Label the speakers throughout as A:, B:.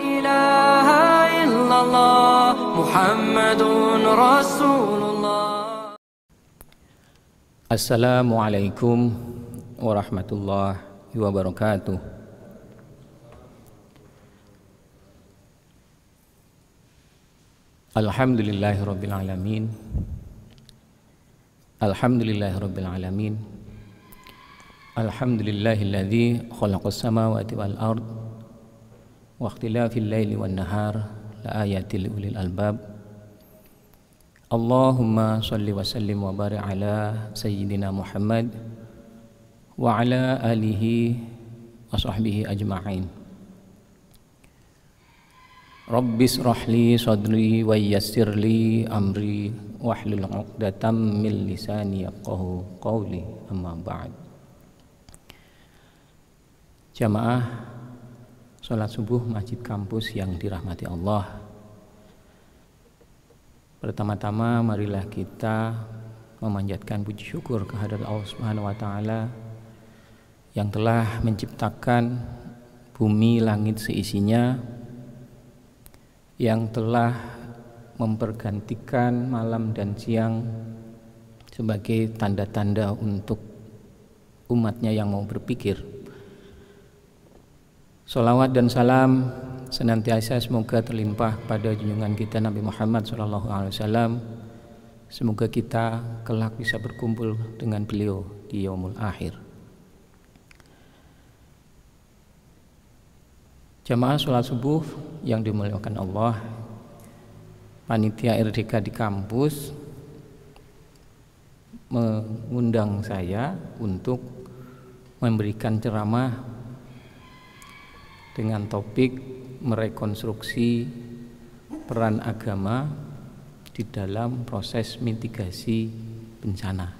A: إله إلا الله محمد رسول الله.
B: Assalamualaikum warahmatullahi wabarakatuh. Alhamdulillahirabbil alamin. Alhamdulillahirabbil alamin. Alhamdulillahilladzi khalaqas samawati wal ard wa ikhtilafil laili wan nahar la ayatil ulil albab. Allahumma shalli wa sallim wa barik ala sayyidina Muhammad wa ala alihi wa sahbihi ajma'in. Rabbis rahli sadri wa yassirli amri wahlul 'uqdatam min lisani yafqahu qawli, amma ba'd. Jamaah salat subuh Masjid Kampus yang dirahmati Allah, pertama-tama marilah kita memanjatkan puji syukur kehadirat Allah Subhanahu wa taala yang telah menciptakan bumi langit seisinya, yang telah mempergantikan malam dan siang sebagai tanda-tanda untuk umatnya yang mau berpikir. Salawat dan salam senantiasa semoga terlimpah pada junjungan kita Nabi Muhammad SAW. Semoga kita kelak bisa berkumpul dengan beliau di yaumul akhir. Jamaah sholat subuh yang dimuliakan Allah, panitia RDK di kampus mengundang saya untuk memberikan ceramah dengan topik merekonstruksi peran agama di dalam proses mitigasi bencana.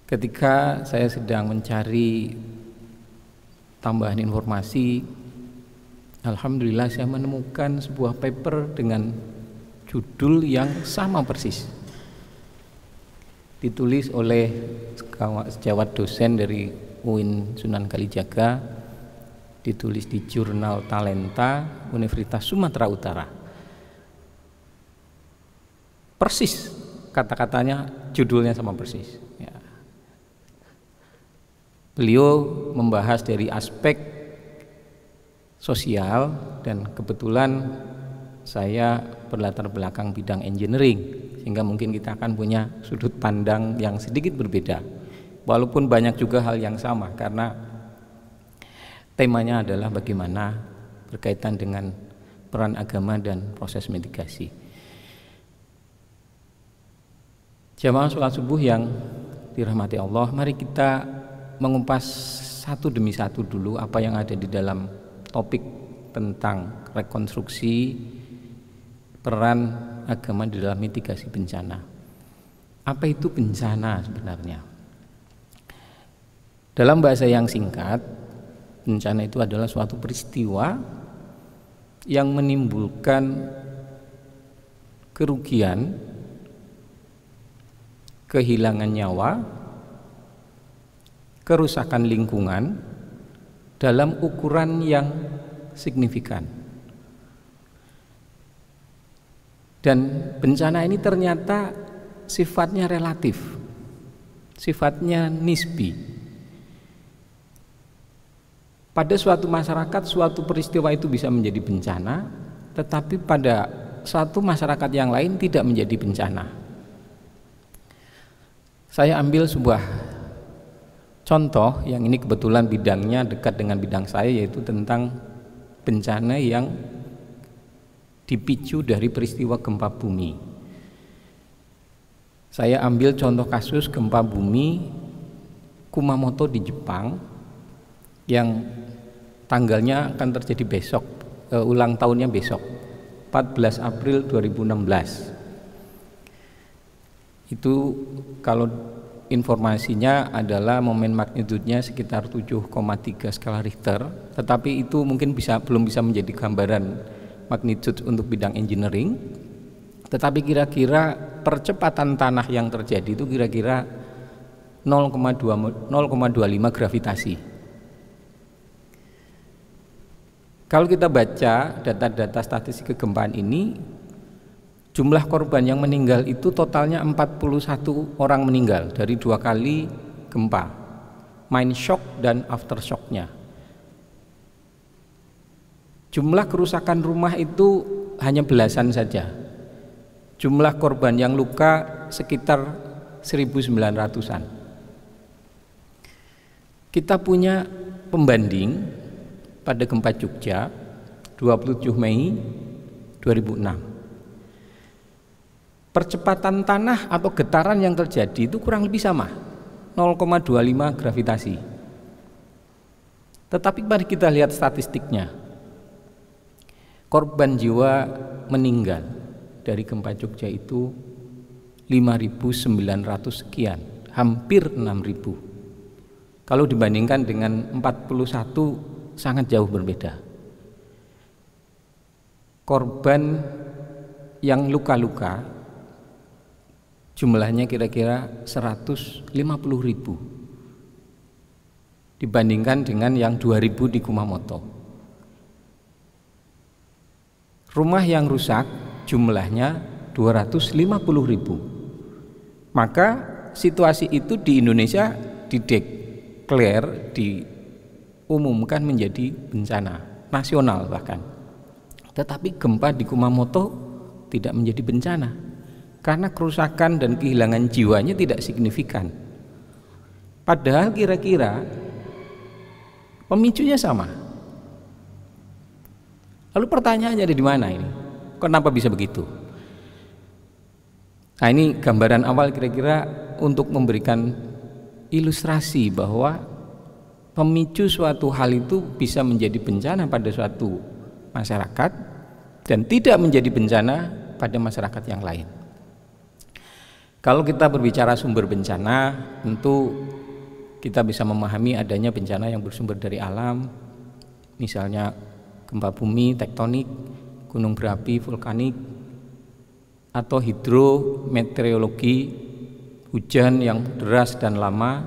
B: Ketika saya sedang mencari tambahan informasi, alhamdulillah saya menemukan sebuah paper dengan judul yang sama persis, ditulis oleh sejawat dosen dari UIN Sunan Kalijaga, ditulis di Jurnal Talenta Universitas Sumatera Utara. Persis kata-katanya, judulnya sama persis ya. Beliau membahas dari aspek sosial, dan kebetulan saya berlatar belakang bidang engineering, sehingga mungkin kita akan punya sudut pandang yang sedikit berbeda, walaupun banyak juga hal yang sama, karena temanya adalah bagaimana berkaitan dengan peran agama dan proses mitigasi. Jamaah sholat subuh yang dirahmati Allah, mari kita mengupas satu demi satu dulu apa yang ada di dalam topik tentang rekonstruksi peran agama di dalam mitigasi bencana. Apa itu bencana sebenarnya? Dalam bahasa yang singkat, bencana itu adalah suatu peristiwa yang menimbulkan kerugian, kehilangan nyawa, kerusakan lingkungan dalam ukuran yang signifikan. Dan bencana ini ternyata sifatnya relatif, sifatnya nisbi. Pada suatu masyarakat, suatu peristiwa itu bisa menjadi bencana, tetapi pada suatu masyarakat yang lain tidak menjadi bencana. Saya ambil sebuah contoh yang ini kebetulan bidangnya dekat dengan bidang saya, yaitu tentang bencana yang dipicu dari peristiwa gempa bumi. Saya ambil contoh kasus gempa bumi Kumamoto di Jepang yang tanggalnya akan terjadi besok, ulang tahunnya besok, 14 April 2016. Itu kalau informasinya adalah momen magnitudenya sekitar 7,3 skala Richter, tetapi itu mungkin belum bisa menjadi gambaran magnitud untuk bidang engineering. Tetapi kira-kira percepatan tanah yang terjadi itu kira-kira 0,25 gravitasi. Kalau kita baca data-data statistik kegempaan ini, jumlah korban yang meninggal itu totalnya 41 orang meninggal dari 2 kali gempa, main shock dan aftershocknya. Jumlah kerusakan rumah itu hanya belasan saja. Jumlah korban yang luka sekitar 1.900-an. Kita punya pembanding pada gempa Jogja 27 Mei 2006. Percepatan tanah atau getaran yang terjadi itu kurang lebih sama, 0,25 gravitasi. Tetapi mari kita lihat statistiknya. Korban jiwa meninggal dari gempa Jogja itu 5.900 sekian, hampir 6.000. Kalau dibandingkan dengan 41 sangat jauh berbeda. Korban yang luka-luka jumlahnya kira-kira 150.000 dibandingkan dengan yang 2.000 di Kumamoto. Rumah yang rusak jumlahnya 250.000. Maka situasi itu di Indonesia diumumkan menjadi bencana nasional bahkan. Tetapi gempa di Kumamoto tidak menjadi bencana karena kerusakan dan kehilangan jiwanya tidak signifikan. Padahal kira-kira pemicunya sama. Lalu pertanyaannya ada di mana ini? Kenapa bisa begitu? Nah, ini gambaran awal kira-kira untuk memberikan ilustrasi bahwa pemicu suatu hal itu bisa menjadi bencana pada suatu masyarakat dan tidak menjadi bencana pada masyarakat yang lain. Kalau kita berbicara sumber bencana, tentu kita bisa memahami adanya bencana yang bersumber dari alam, misalnya gempa bumi, tektonik, gunung berapi, vulkanik, atau hidrometeorologi, hujan yang deras dan lama.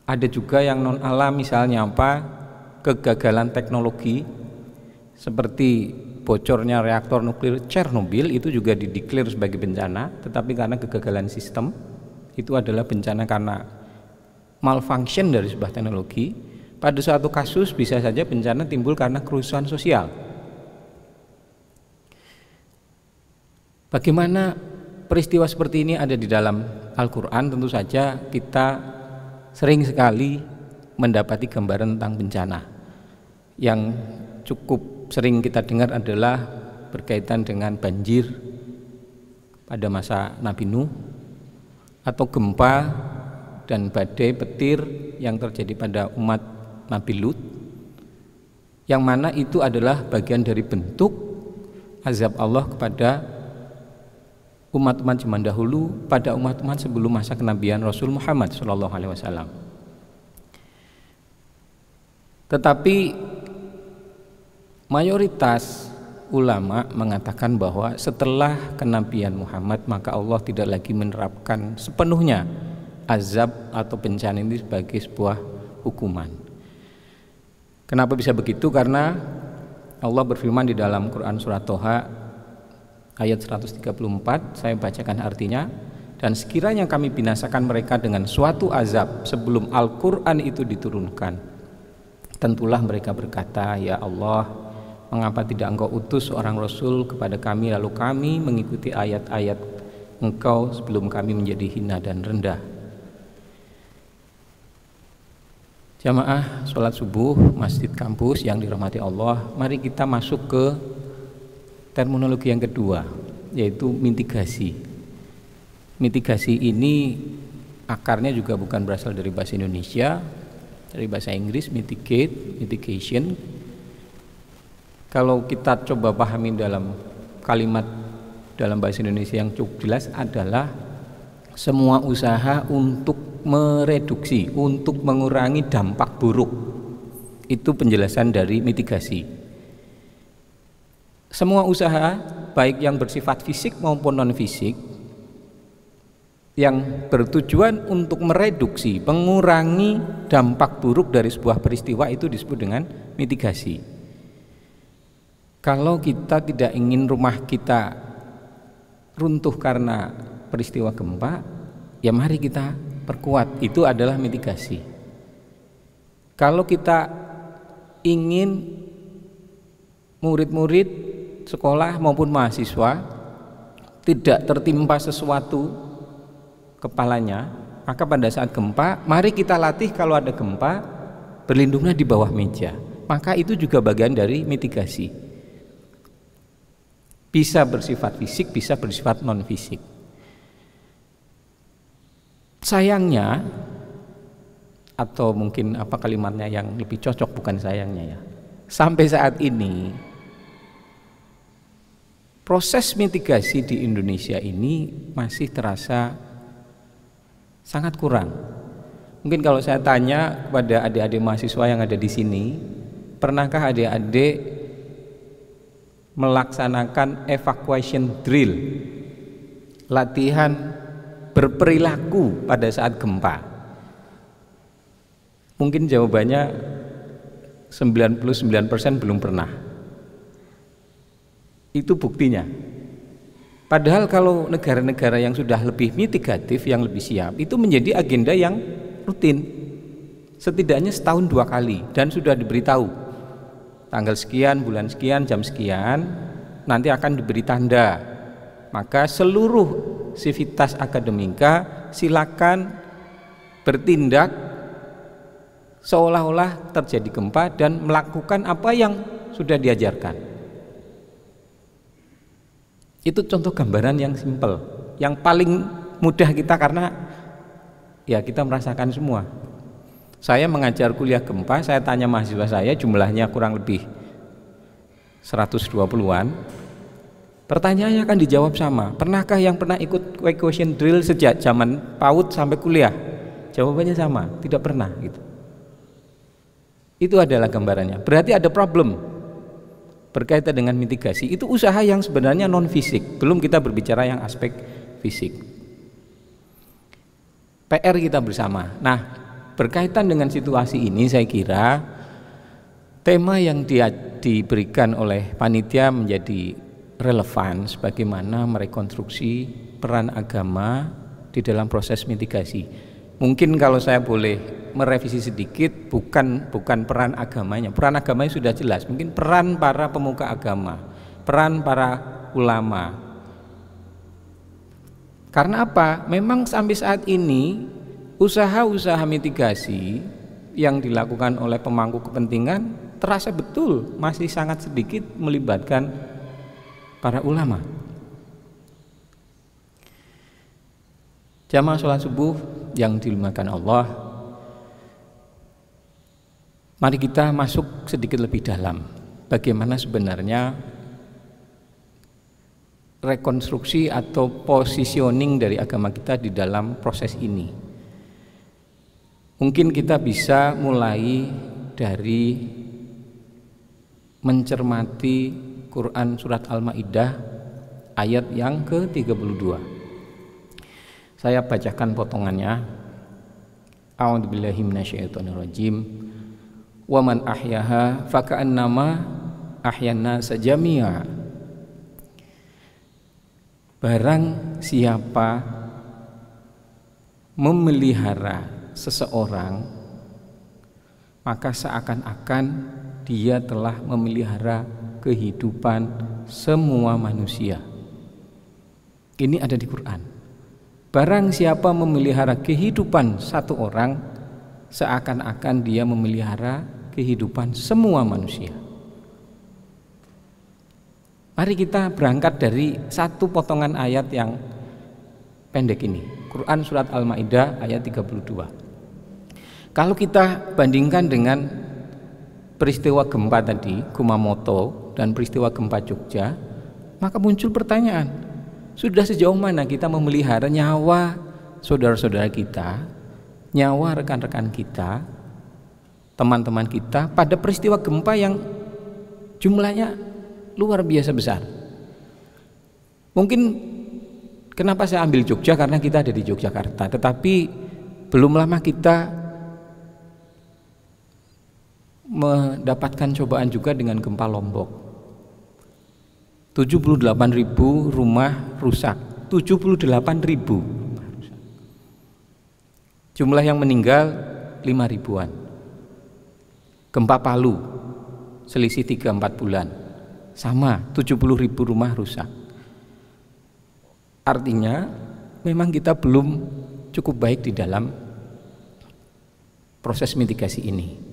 B: Ada juga yang non alam, misalnya apa? Kegagalan teknologi seperti bocornya reaktor nuklir Chernobyl itu juga dideklar sebagai bencana, tetapi karena kegagalan sistem itu adalah bencana karena malfunction dari sebuah teknologi. Pada suatu kasus bisa saja bencana timbul karena kerusuhan sosial. Bagaimana peristiwa seperti ini ada di dalam Al-Quran? Tentu saja kita sering sekali mendapati gambaran tentang bencana. Yang cukup sering kita dengar adalah berkaitan dengan banjir pada masa Nabi Nuh, atau gempa dan badai petir yang terjadi pada umat Nabi Lut, yang mana itu adalah bagian dari bentuk azab Allah kepada umat-umat zaman dahulu, pada umat-umat sebelum masa kenabian Rasul Muhammad SAW. Tetapi mayoritas ulama mengatakan bahwa setelah kenabian Muhammad maka Allah tidak lagi menerapkan sepenuhnya azab atau bencana ini sebagai sebuah hukuman. Kenapa bisa begitu? Karena Allah berfirman di dalam Quran surat Toha ayat 134, saya bacakan artinya, dan sekiranya kami binasakan mereka dengan suatu azab sebelum Al-Quran itu diturunkan, tentulah mereka berkata, ya Allah, mengapa tidak Engkau utus seorang Rasul kepada kami lalu kami mengikuti ayat-ayat Engkau sebelum kami menjadi hina dan rendah. Jamaah sholat subuh masjid kampus yang dirahmati Allah, mari kita masuk ke terminologi yang kedua, yaitu mitigasi. Mitigasi ini akarnya juga bukan berasal dari bahasa Indonesia, dari bahasa Inggris, mitigate, mitigation. Kalau kita coba pahami dalam kalimat dalam bahasa Indonesia yang cukup jelas adalah semua usaha untuk mereduksi, untuk mengurangi dampak buruk. Itu penjelasan dari mitigasi. Semua usaha baik yang bersifat fisik maupun non fisik yang bertujuan untuk mereduksi, mengurangi dampak buruk dari sebuah peristiwa itu disebut dengan mitigasi. Kalau kita tidak ingin rumah kita runtuh karena peristiwa gempa, ya mari kita perkuat. Itu adalah mitigasi. Kalau kita ingin murid-murid sekolah maupun mahasiswa tidak tertimpa sesuatu kepalanya, maka pada saat gempa, mari kita latih kalau ada gempa berlindunglah di bawah meja. Maka itu juga bagian dari mitigasi. Bisa bersifat fisik, bisa bersifat non fisik. Sayangnya, atau mungkin apa kalimatnya yang lebih cocok, bukan sayangnya ya, sampai saat ini proses mitigasi di Indonesia ini masih terasa sangat kurang. Mungkin kalau saya tanya kepada adik-adik mahasiswa yang ada di sini, pernahkah adik-adik melaksanakan evacuation drill, latihan berperilaku pada saat gempa? Mungkin jawabannya 99% belum pernah. Itu buktinya. Padahal kalau negara-negara yang sudah lebih mitigatif, yang lebih siap, itu menjadi agenda yang rutin, setidaknya setahun 2 kali, dan sudah diberitahu tanggal sekian, bulan sekian, jam sekian nanti akan diberi tanda. Maka seluruh sivitas akademika silakan bertindak seolah-olah terjadi gempa dan melakukan apa yang sudah diajarkan. Itu contoh gambaran yang simpel, yang paling mudah kita, karena ya kita merasakan semua. Saya mengajar kuliah gempa, saya tanya mahasiswa saya, jumlahnya kurang lebih 120-an. Pertanyaannya akan dijawab sama. Pernahkah yang pernah ikut evacuation drill sejak zaman PAUD sampai kuliah? Jawabannya sama, tidak pernah gitu. Itu adalah gambarannya. Berarti ada problem berkaitan dengan mitigasi. Itu usaha yang sebenarnya non fisik, belum kita berbicara yang aspek fisik. PR kita bersama. Nah, berkaitan dengan situasi ini, saya kira tema yang diberikan oleh panitia menjadi relevan, sebagaimana merekonstruksi peran agama di dalam proses mitigasi. Mungkin kalau saya boleh merevisi sedikit, bukan peran agamanya. Peran agamanya sudah jelas. Mungkin peran para pemuka agama, peran para ulama. Karena apa? Memang sampai saat ini usaha-usaha mitigasi yang dilakukan oleh pemangku kepentingan terasa betul masih sangat sedikit melibatkan para ulama. Jamaah sholat subuh yang dimuliakan Allah, mari kita masuk sedikit lebih dalam bagaimana sebenarnya rekonstruksi atau positioning dari agama kita di dalam proses ini. Mungkin kita bisa mulai dari mencermati Quran surat Al-Maidah ayat yang ke-32. Saya bacakan potongannya. A'udzubillahi minasyaitonirrajim. Wa man ahyaha faka'annama ahyana sajami'a. Barang siapa memelihara seseorang, maka seakan-akan dia telah memelihara kehidupan semua manusia. Ini ada di Quran. Barang siapa memelihara kehidupan satu orang, seakan-akan dia memelihara kehidupan semua manusia. Mari kita berangkat dari satu potongan ayat yang pendek ini, Quran surat Al-Maidah ayat 32. Kalau kita bandingkan dengan peristiwa gempa tadi, Kumamoto, dan peristiwa gempa Jogja, maka muncul pertanyaan, sudah sejauh mana kita memelihara nyawa saudara-saudara kita, nyawa rekan-rekan kita, teman-teman kita pada peristiwa gempa yang jumlahnya luar biasa besar. Mungkin kenapa saya ambil Jogja, karena kita ada di Yogyakarta, tetapi belum lama kita mendapatkan cobaan juga dengan gempa Lombok. 78.000 rumah rusak. 78.000. Jumlah yang meninggal 5 ribuan. Gempa Palu selisih 3-4 bulan, sama 70.000 rumah rusak. Artinya memang kita belum cukup baik di dalam proses mitigasi ini.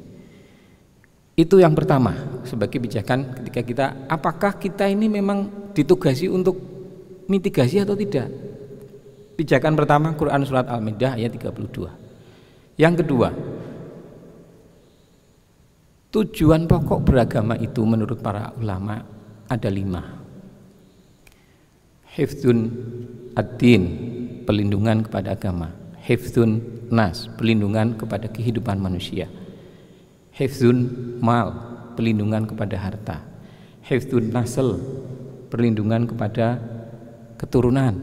B: Itu yang pertama sebagai pijakan ketika kita, apakah kita ini memang ditugasi untuk mitigasi atau tidak. Pijakan pertama Quran Surat Al-Maidah ayat 32. Yang kedua, tujuan pokok beragama itu menurut para ulama ada 5. Hifdzun ad-din, pelindungan kepada agama. Hifdzun nas, pelindungan kepada kehidupan manusia. Hifdzun mal, pelindungan kepada harta. Hifdzun nasl, perlindungan kepada keturunan.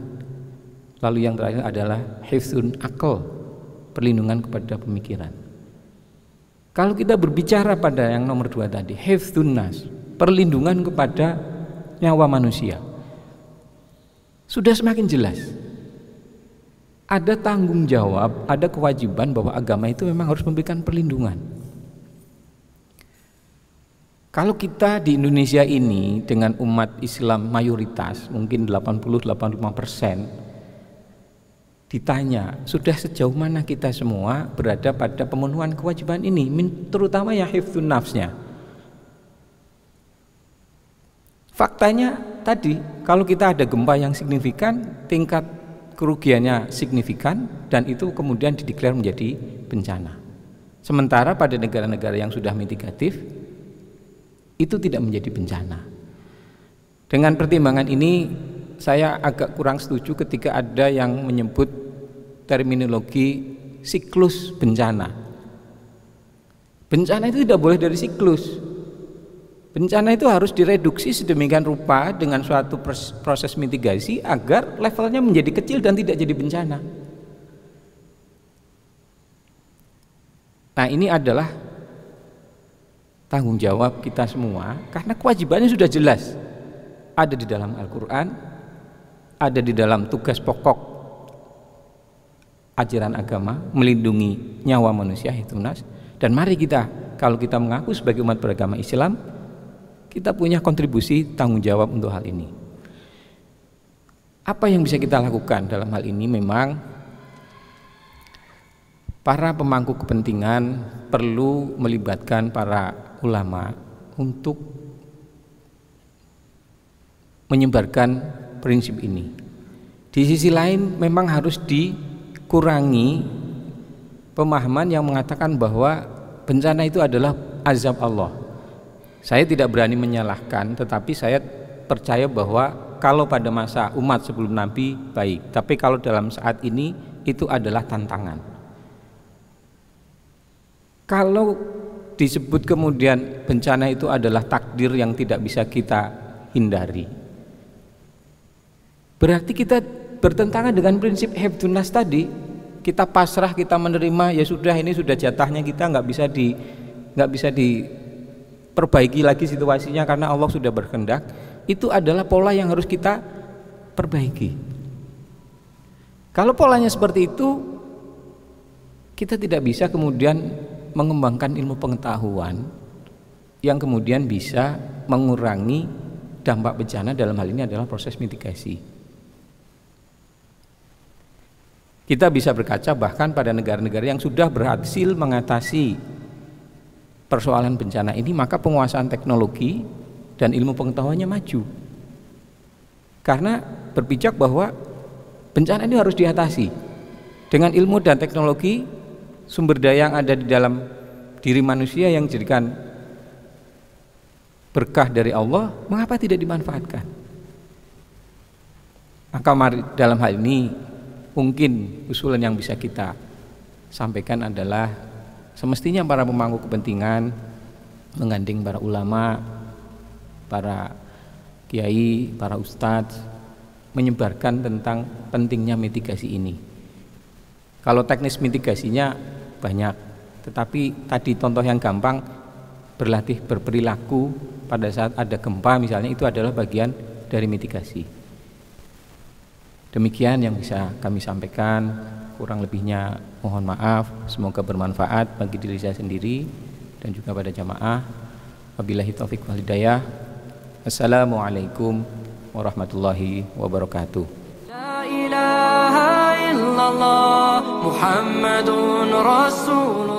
B: Lalu yang terakhir adalah hifdzun akal, perlindungan kepada pemikiran. Kalau kita berbicara pada yang nomor 2 tadi, hifdzun nas, perlindungan kepada nyawa manusia, sudah semakin jelas. Ada tanggung jawab, ada kewajiban bahwa agama itu memang harus memberikan perlindungan. Kalau kita di Indonesia ini dengan umat Islam mayoritas, mungkin 80-85%, ditanya sudah sejauh mana kita semua berada pada pemenuhan kewajiban ini, terutama ya hifdzun nafsnya. Faktanya tadi, kalau kita ada gempa yang signifikan, tingkat kerugiannya signifikan, dan itu kemudian dideklar menjadi bencana. Sementara pada negara-negara yang sudah mitigatif, itu tidak menjadi bencana. Dengan pertimbangan ini, saya agak kurang setuju ketika ada yang menyebut terminologi siklus bencana. Bencana itu tidak boleh dari siklus. Bencana itu harus direduksi sedemikian rupa dengan suatu proses mitigasi agar levelnya menjadi kecil dan tidak jadi bencana. Nah, ini adalah tanggung jawab kita semua karena kewajibannya sudah jelas. Ada di dalam Al-Quran, ada di dalam tugas pokok ajaran agama, melindungi nyawa manusia, hifdzun nas. Dan mari kita, kalau kita mengaku sebagai umat beragama Islam, kita punya kontribusi tanggung jawab untuk hal ini. Apa yang bisa kita lakukan dalam hal ini? Memang para pemangku kepentingan perlu melibatkan para ulama untuk menyebarkan prinsip ini. Di sisi lain memang harus dikurangi pemahaman yang mengatakan bahwa bencana itu adalah azab Allah. Saya tidak berani menyalahkan, tetapi saya percaya bahwa kalau pada masa umat sebelum Nabi baik, tapi kalau dalam saat ini itu adalah tantangan. Kalau disebut kemudian bencana itu adalah takdir yang tidak bisa kita hindari, berarti kita bertentangan dengan prinsip hifdzun nas tadi. Kita pasrah, kita menerima, ya sudah, ini sudah jatahnya kita, nggak bisa diperbaiki lagi situasinya karena Allah sudah berkehendak. Itu adalah pola yang harus kita perbaiki. Kalau polanya seperti itu, kita tidak bisa kemudian mengembangkan ilmu pengetahuan yang kemudian bisa mengurangi dampak bencana. Dalam hal ini adalah proses mitigasi. Kita bisa berkaca bahkan pada negara-negara yang sudah berhasil mengatasi persoalan bencana ini, maka penguasaan teknologi dan ilmu pengetahuannya maju. Karena berpijak bahwa bencana ini harus diatasi dengan ilmu dan teknologi, sumber daya yang ada di dalam diri manusia yang dijadikan berkah dari Allah, mengapa tidak dimanfaatkan? Maka mari, dalam hal ini mungkin usulan yang bisa kita sampaikan adalah semestinya para pemangku kepentingan menggandeng para ulama, para kiai, para ustadz, menyebarkan tentang pentingnya mitigasi ini. Kalau teknis mitigasinya banyak, tetapi tadi contoh yang gampang, berlatih berperilaku pada saat ada gempa misalnya, itu adalah bagian dari mitigasi. Demikian yang bisa kami sampaikan, kurang lebihnya mohon maaf, semoga bermanfaat bagi diri saya sendiri dan juga pada jamaah. Wabillahi taufik wal hidayah. Assalamualaikum warahmatullahi wabarakatuh.
A: La ilaha illallah Muhammadun Rasulullah.